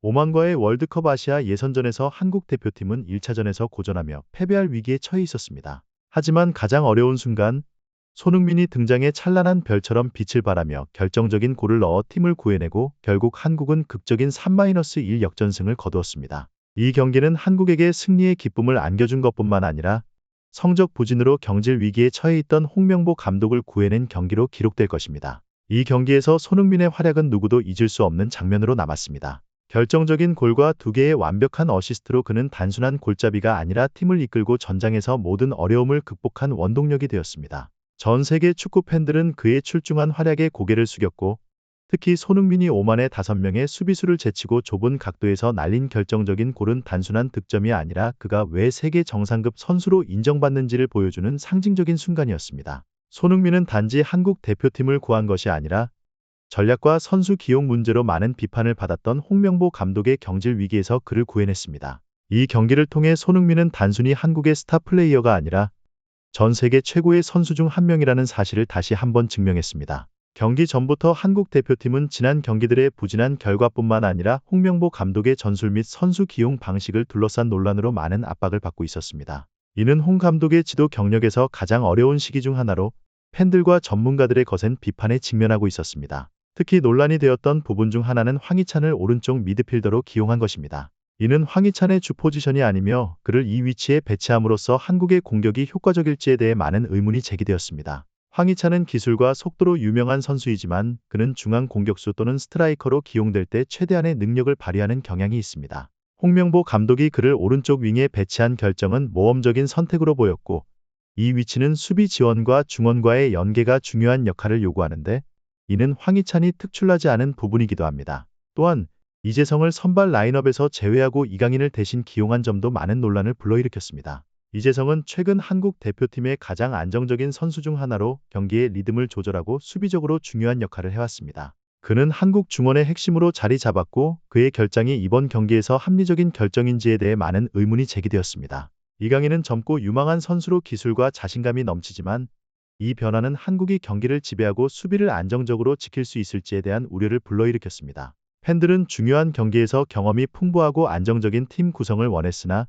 오만과의 월드컵 아시아 예선전에서 한국 대표팀은 1차전에서 고전하며 패배할 위기에 처해 있었습니다. 하지만 가장 어려운 순간 손흥민이 등장해 찬란한 별처럼 빛을 발하며 결정적인 골을 넣어 팀을 구해내고 결국 한국은 극적인 3-1 역전승을 거두었습니다. 이 경기는 한국에게 승리의 기쁨을 안겨준 것뿐만 아니라 성적 부진으로 경질 위기에 처해 있던 홍명보 감독을 구해낸 경기로 기록될 것입니다. 이 경기에서 손흥민의 활약은 누구도 잊을 수 없는 장면으로 남았습니다. 결정적인 골과 2개의 완벽한 어시스트로 그는 단순한 골잡이가 아니라 팀을 이끌고 전장에서 모든 어려움을 극복한 원동력이 되었습니다. 전 세계 축구 팬들은 그의 출중한 활약에 고개를 숙였고, 특히 손흥민이 오만의 5명의 수비수를 제치고 좁은 각도에서 날린 결정적인 골은 단순한 득점이 아니라 그가 왜 세계 정상급 선수로 인정받는지를 보여주는 상징적인 순간이었습니다. 손흥민은 단지 한국 대표팀을 구한 것이 아니라 전략과 선수 기용 문제로 많은 비판을 받았던 홍명보 감독의 경질 위기에서 그를 구해냈습니다. 이 경기를 통해 손흥민은 단순히 한국의 스타 플레이어가 아니라 전 세계 최고의 선수 중 한 명이라는 사실을 다시 한번 증명했습니다. 경기 전부터 한국 대표팀은 지난 경기들의 부진한 결과뿐만 아니라 홍명보 감독의 전술 및 선수 기용 방식을 둘러싼 논란으로 많은 압박을 받고 있었습니다. 이는 홍 감독의 지도 경력에서 가장 어려운 시기 중 하나로 팬들과 전문가들의 거센 비판에 직면하고 있었습니다. 특히 논란이 되었던 부분 중 하나는 황희찬을 오른쪽 미드필더로 기용한 것입니다. 이는 황희찬의 주 포지션이 아니며 그를 이 위치에 배치함으로써 한국의 공격이 효과적일지에 대해 많은 의문이 제기되었습니다. 황희찬은 기술과 속도로 유명한 선수이지만 그는 중앙 공격수 또는 스트라이커로 기용될 때 최대한의 능력을 발휘하는 경향이 있습니다. 홍명보 감독이 그를 오른쪽 윙에 배치한 결정은 모험적인 선택으로 보였고, 이 위치는 수비 지원과 중원과의 연계가 중요한 역할을 요구하는데, 이는 황희찬이 특출나지 않은 부분이기도 합니다. 또한 이재성을 선발 라인업에서 제외하고 이강인을 대신 기용한 점도 많은 논란을 불러일으켰습니다. 이재성은 최근 한국 대표팀의 가장 안정적인 선수 중 하나로 경기의 리듬을 조절하고 수비적으로 중요한 역할을 해왔습니다. 그는 한국 중원의 핵심으로 자리 잡았고 그의 결장이 이번 경기에서 합리적인 결정인지에 대해 많은 의문이 제기되었습니다. 이강인은 젊고 유망한 선수로 기술과 자신감이 넘치지만 이 변화는 한국이 경기를 지배하고 수비를 안정적으로 지킬 수 있을지에 대한 우려를 불러일으켰습니다. 팬들은 중요한 경기에서 경험이 풍부하고 안정적인 팀 구성을 원했으나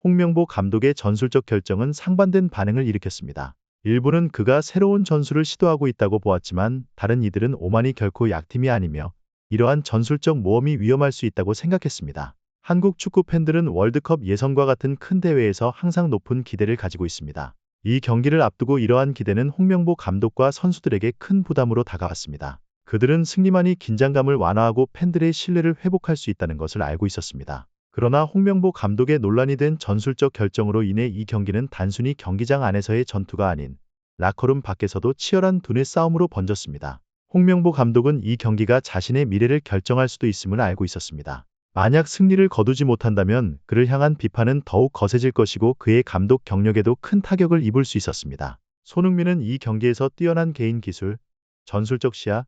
홍명보 감독의 전술적 결정은 상반된 반응을 일으켰습니다. 일부는 그가 새로운 전술을 시도하고 있다고 보았지만 다른 이들은 오만이 결코 약팀이 아니며 이러한 전술적 모험이 위험할 수 있다고 생각했습니다. 한국 축구 팬들은 월드컵 예선과 같은 큰 대회에서 항상 높은 기대를 가지고 있습니다. 이 경기를 앞두고 이러한 기대는 홍명보 감독과 선수들에게 큰 부담으로 다가왔습니다. 그들은 승리만이 긴장감을 완화하고 팬들의 신뢰를 회복할 수 있다는 것을 알고 있었습니다. 그러나 홍명보 감독의 논란이 된 전술적 결정으로 인해 이 경기는 단순히 경기장 안에서의 전투가 아닌 라커룸 밖에서도 치열한 두뇌 싸움으로 번졌습니다. 홍명보 감독은 이 경기가 자신의 미래를 결정할 수도 있음을 알고 있었습니다. 만약 승리를 거두지 못한다면 그를 향한 비판은 더욱 거세질 것이고 그의 감독 경력에도 큰 타격을 입을 수 있었습니다. 손흥민은 이 경기에서 뛰어난 개인 기술, 전술적 시야,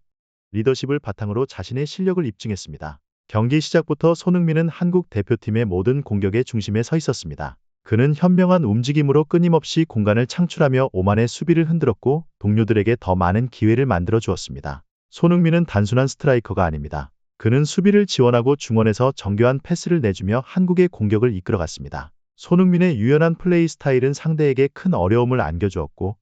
리더십을 바탕으로 자신의 실력을 입증했습니다. 경기 시작부터 손흥민은 한국 대표팀의 모든 공격의 중심에 서 있었습니다. 그는 현명한 움직임으로 끊임없이 공간을 창출하며 오만의 수비를 흔들었고 동료들에게 더 많은 기회를 만들어 주었습니다. 손흥민은 단순한 스트라이커가 아닙니다. 그는 수비를 지원하고 중원에서 정교한 패스를 내주며 한국의 공격을 이끌어갔습니다. 손흥민의 유연한 플레이 스타일은 상대에게 큰 어려움을 안겨주었고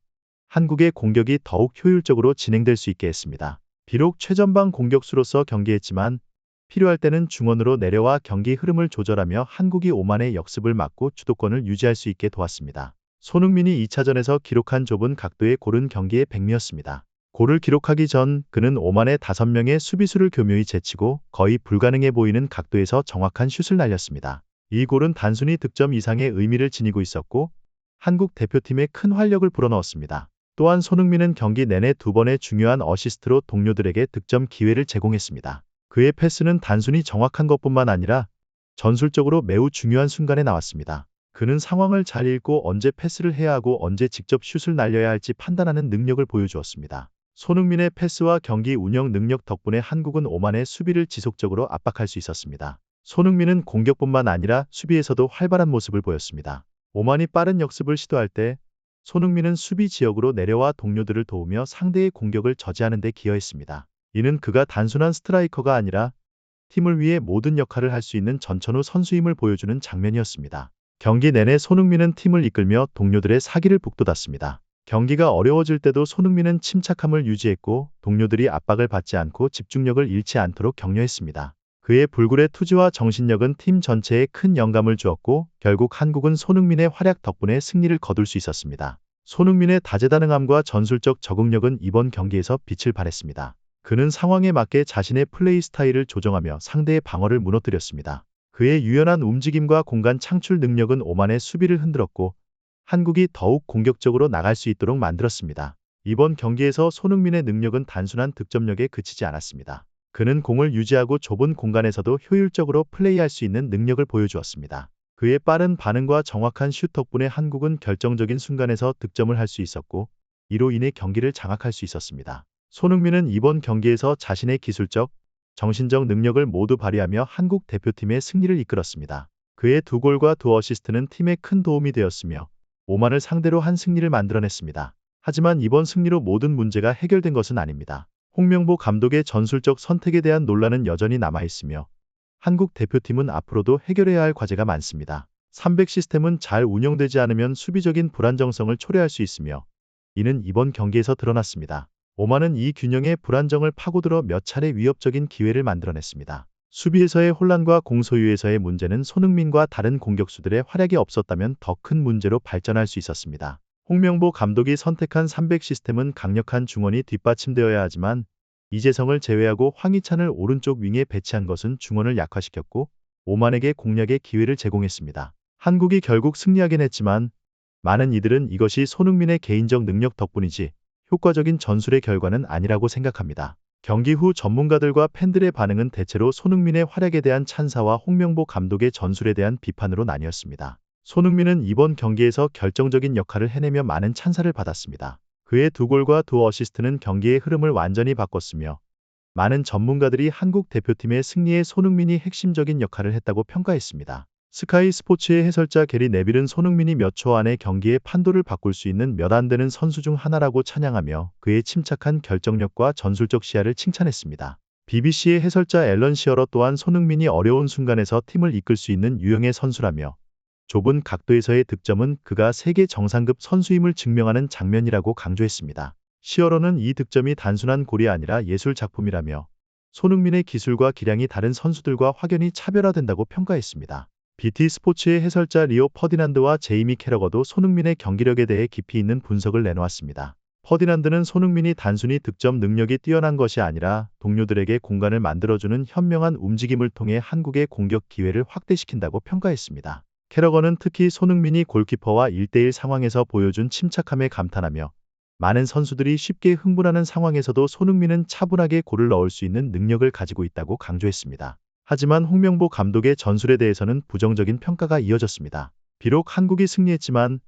한국의 공격이 더욱 효율적으로 진행될 수 있게 했습니다. 비록 최전방 공격수로서 경기했지만 필요할 때는 중원으로 내려와 경기 흐름을 조절하며 한국이 오만의 역습을 막고 주도권을 유지할 수 있게 도왔습니다. 손흥민이 2차전에서 기록한 좁은 각도의 골은 경기의 백미였습니다. 골을 기록하기 전 그는 오만의 5명의 수비수를 교묘히 제치고 거의 불가능해 보이는 각도에서 정확한 슛을 날렸습니다. 이 골은 단순히 득점 이상의 의미를 지니고 있었고 한국 대표팀에 큰 활력을 불어넣었습니다. 또한 손흥민은 경기 내내 2번의 중요한 어시스트로 동료들에게 득점 기회를 제공했습니다. 그의 패스는 단순히 정확한 것뿐만 아니라 전술적으로 매우 중요한 순간에 나왔습니다. 그는 상황을 잘 읽고 언제 패스를 해야 하고 언제 직접 슛을 날려야 할지 판단하는 능력을 보여주었습니다. 손흥민의 패스와 경기 운영 능력 덕분에 한국은 오만의 수비를 지속적으로 압박할 수 있었습니다. 손흥민은 공격뿐만 아니라 수비에서도 활발한 모습을 보였습니다. 오만이 빠른 역습을 시도할 때 손흥민은 수비 지역으로 내려와 동료들을 도우며 상대의 공격을 저지하는 데 기여했습니다. 이는 그가 단순한 스트라이커가 아니라 팀을 위해 모든 역할을 할 수 있는 전천후 선수임을 보여주는 장면이었습니다. 경기 내내 손흥민은 팀을 이끌며 동료들의 사기를 북돋았습니다. 경기가 어려워질 때도 손흥민은 침착함을 유지했고 동료들이 압박을 받지 않고 집중력을 잃지 않도록 격려했습니다. 그의 불굴의 투지와 정신력은 팀 전체에 큰 영감을 주었고 결국 한국은 손흥민의 활약 덕분에 승리를 거둘 수 있었습니다. 손흥민의 다재다능함과 전술적 적응력은 이번 경기에서 빛을 발했습니다. 그는 상황에 맞게 자신의 플레이 스타일을 조정하며 상대의 방어를 무너뜨렸습니다. 그의 유연한 움직임과 공간 창출 능력은 오만의 수비를 흔들었고 한국이 더욱 공격적으로 나갈 수 있도록 만들었습니다. 이번 경기에서 손흥민의 능력은 단순한 득점력에 그치지 않았습니다. 그는 공을 유지하고 좁은 공간에서도 효율적으로 플레이할 수 있는 능력을 보여주었습니다. 그의 빠른 반응과 정확한 슛 덕분에 한국은 결정적인 순간에서 득점을 할 수 있었고 이로 인해 경기를 장악할 수 있었습니다. 손흥민은 이번 경기에서 자신의 기술적, 정신적 능력을 모두 발휘하며 한국 대표팀의 승리를 이끌었습니다. 그의 2골과 2어시스트는 팀에 큰 도움이 되었으며 오만을 상대로 한 승리를 만들어냈습니다. 하지만 이번 승리로 모든 문제가 해결된 것은 아닙니다. 홍명보 감독의 전술적 선택에 대한 논란은 여전히 남아있으며 한국 대표팀은 앞으로도 해결해야 할 과제가 많습니다. 300 시스템은 잘 운영되지 않으면 수비적인 불안정성을 초래할 수 있으며 이는 이번 경기에서 드러났습니다. 오만은 이 균형의 불안정을 파고들어 몇 차례 위협적인 기회를 만들어냈습니다. 수비에서의 혼란과 공소유에서의 문제는 손흥민과 다른 공격수들의 활약이 없었다면 더 큰 문제로 발전할 수 있었습니다. 홍명보 감독이 선택한 300 시스템은 강력한 중원이 뒷받침되어야 하지만 이재성을 제외하고 황희찬을 오른쪽 윙에 배치한 것은 중원을 약화시켰고 오만에게 공략의 기회를 제공했습니다. 한국이 결국 승리하긴 했지만 많은 이들은 이것이 손흥민의 개인적 능력 덕분이지 효과적인 전술의 결과는 아니라고 생각합니다. 경기 후 전문가들과 팬들의 반응은 대체로 손흥민의 활약에 대한 찬사와 홍명보 감독의 전술에 대한 비판으로 나뉘었습니다. 손흥민은 이번 경기에서 결정적인 역할을 해내며 많은 찬사를 받았습니다. 그의 2골과 2어시스트는 경기의 흐름을 완전히 바꿨으며 많은 전문가들이 한국 대표팀의 승리에 손흥민이 핵심적인 역할을 했다고 평가했습니다. 스카이 스포츠의 해설자 게리 네빌은 손흥민이 몇 초 안에 경기의 판도를 바꿀 수 있는 몇 안 되는 선수 중 하나라고 찬양하며 그의 침착한 결정력과 전술적 시야를 칭찬했습니다. BBC의 해설자 앨런 시어러 또한 손흥민이 어려운 순간에서 팀을 이끌 수 있는 유형의 선수라며 좁은 각도에서의 득점은 그가 세계 정상급 선수임을 증명하는 장면이라고 강조했습니다. 시어러는 이 득점이 단순한 골이 아니라 예술 작품이라며 손흥민의 기술과 기량이 다른 선수들과 확연히 차별화된다고 평가했습니다. BT 스포츠의 해설자 리오 퍼디난드와 제이미 캐러거도 손흥민의 경기력에 대해 깊이 있는 분석을 내놓았습니다. 퍼디난드는 손흥민이 단순히 득점 능력이 뛰어난 것이 아니라 동료들에게 공간을 만들어주는 현명한 움직임을 통해 한국의 공격 기회를 확대시킨다고 평가했습니다. 캐러건은 특히 손흥민이 골키퍼와 1대1 상황에서 보여준 침착함에 감탄하며 많은 선수들이 쉽게 흥분하는 상황에서도 손흥민은 차분하게 골을 넣을 수 있는 능력을 가지고 있다고 강조했습니다. 하지만 홍명보 감독의 전술에 대해서는 부정적인 평가가 이어졌습니다. 비록 한국이 승리했지만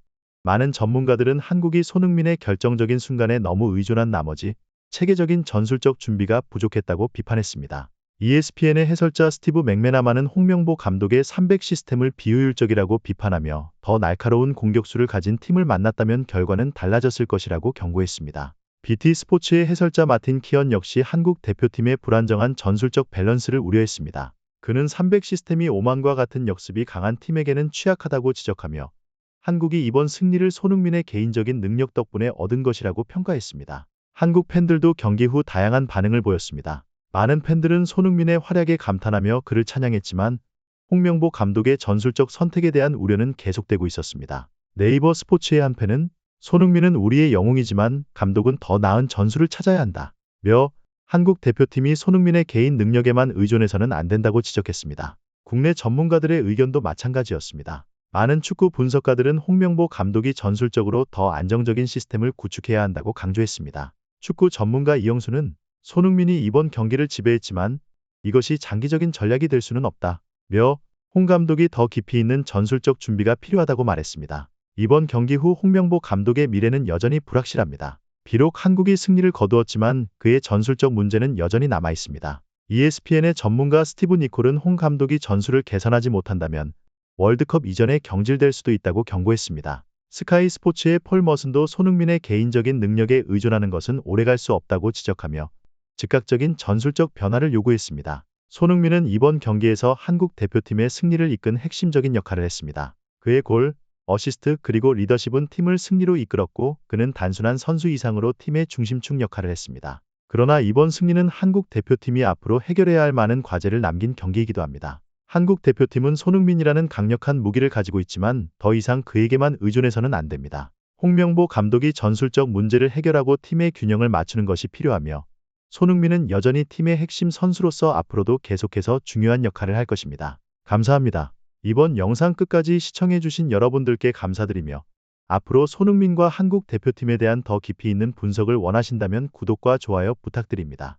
많은 전문가들은 한국이 손흥민의 결정적인 순간에 너무 의존한 나머지 체계적인 전술적 준비가 부족했다고 비판했습니다. ESPN의 해설자 스티브 맥메나만은 홍명보 감독의 300 시스템을 비효율적이라고 비판하며 더 날카로운 공격수를 가진 팀을 만났다면 결과는 달라졌을 것이라고 경고했습니다. BT 스포츠의 해설자 마틴 키언 역시 한국 대표팀의 불안정한 전술적 밸런스를 우려했습니다. 그는 300 시스템이 오만과 같은 역습이 강한 팀에게는 취약하다고 지적하며 한국이 이번 승리를 손흥민의 개인적인 능력 덕분에 얻은 것이라고 평가했습니다. 한국 팬들도 경기 후 다양한 반응을 보였습니다. 많은 팬들은 손흥민의 활약에 감탄하며 그를 찬양했지만 홍명보 감독의 전술적 선택에 대한 우려는 계속되고 있었습니다. 네이버 스포츠의 한 팬은 손흥민은 우리의 영웅이지만 감독은 더 나은 전술을 찾아야 한다. 며 한국 대표팀이 손흥민의 개인 능력에만 의존해서는 안 된다고 지적했습니다. 국내 전문가들의 의견도 마찬가지였습니다. 많은 축구 분석가들은 홍명보 감독이 전술적으로 더 안정적인 시스템을 구축해야 한다고 강조했습니다. 축구 전문가 이영수는 손흥민이 이번 경기를 지배했지만 이것이 장기적인 전략이 될 수는 없다. 며 홍 감독이 더 깊이 있는 전술적 준비가 필요하다고 말했습니다. 이번 경기 후 홍명보 감독의 미래는 여전히 불확실합니다. 비록 한국이 승리를 거두었지만 그의 전술적 문제는 여전히 남아 있습니다. ESPN의 전문가 스티브 니콜은 홍 감독이 전술을 개선하지 못한다면 월드컵 이전에 경질될 수도 있다고 경고했습니다. 스카이 스포츠의 폴 머슨도 손흥민의 개인적인 능력에 의존하는 것은 오래갈 수 없다고 지적하며 즉각적인 전술적 변화를 요구했습니다. 손흥민은 이번 경기에서 한국 대표팀의 승리를 이끈 핵심적인 역할을 했습니다. 그의 골, 어시스트 그리고 리더십은 팀을 승리로 이끌었고 그는 단순한 선수 이상으로 팀의 중심축 역할을 했습니다. 그러나 이번 승리는 한국 대표팀이 앞으로 해결해야 할 많은 과제를 남긴 경기이기도 합니다. 한국 대표팀은 손흥민이라는 강력한 무기를 가지고 있지만 더 이상 그에게만 의존해서는 안 됩니다. 홍명보 감독이 전술적 문제를 해결하고 팀의 균형을 맞추는 것이 필요하며 손흥민은 여전히 팀의 핵심 선수로서 앞으로도 계속해서 중요한 역할을 할 것입니다. 감사합니다. 이번 영상 끝까지 시청해주신 여러분들께 감사드리며 앞으로 손흥민과 한국 대표팀에 대한 더 깊이 있는 분석을 원하신다면 구독과 좋아요 부탁드립니다.